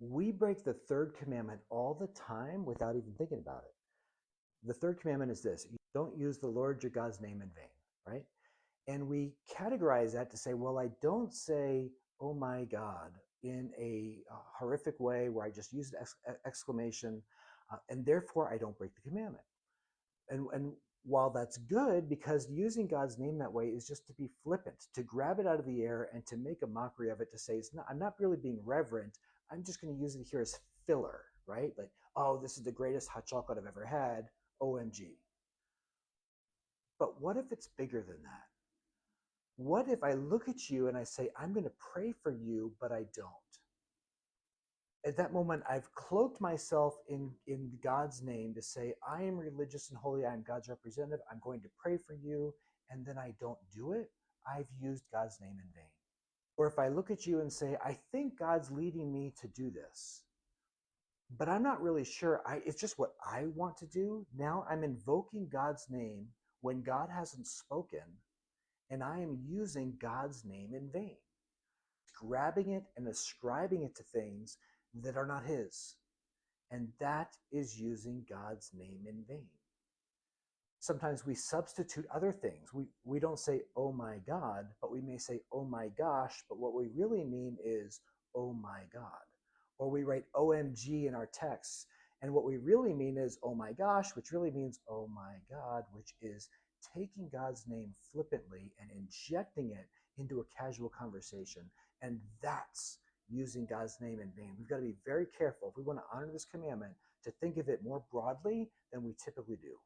We break the third commandment all the time without even thinking about it. The third commandment is this: you don't use the Lord your God's name in vain, right? And we categorize that to say, well, I don't say, oh my God, in a horrific way where I just use an exclamation, and therefore I don't break the commandment. And while that's good, because using God's name that way is just to be flippant, to grab it out of the air and to make a mockery of it, to say, I'm not really being reverent. I'm just going to use it here as filler, right? Like, oh, this is the greatest hot chocolate I've ever had. OMG. But what if it's bigger than that? What if I look at you and I say, I'm going to pray for you, but I don't? At that moment, I've cloaked myself in God's name to say, I am religious and holy. I am God's representative. I'm going to pray for you. And then I don't do it. I've used God's name in vain. Or if I look at you and say, I think God's leading me to do this, but I'm not really sure. It's just what I want to do. Now I'm invoking God's name when God hasn't spoken, and I am using God's name in vain, grabbing it and ascribing it to things that are not His. And that is using God's name in vain. Sometimes we substitute other things. We don't say, oh my God, but we may say, oh my gosh, but what we really mean is, oh my God. Or we write OMG in our texts, and what we really mean is, oh my gosh, which really means, oh my God, which is taking God's name flippantly and injecting it into a casual conversation. And that's using God's name in vain. We've got to be very careful if we want to honor this commandment to think of it more broadly than we typically do.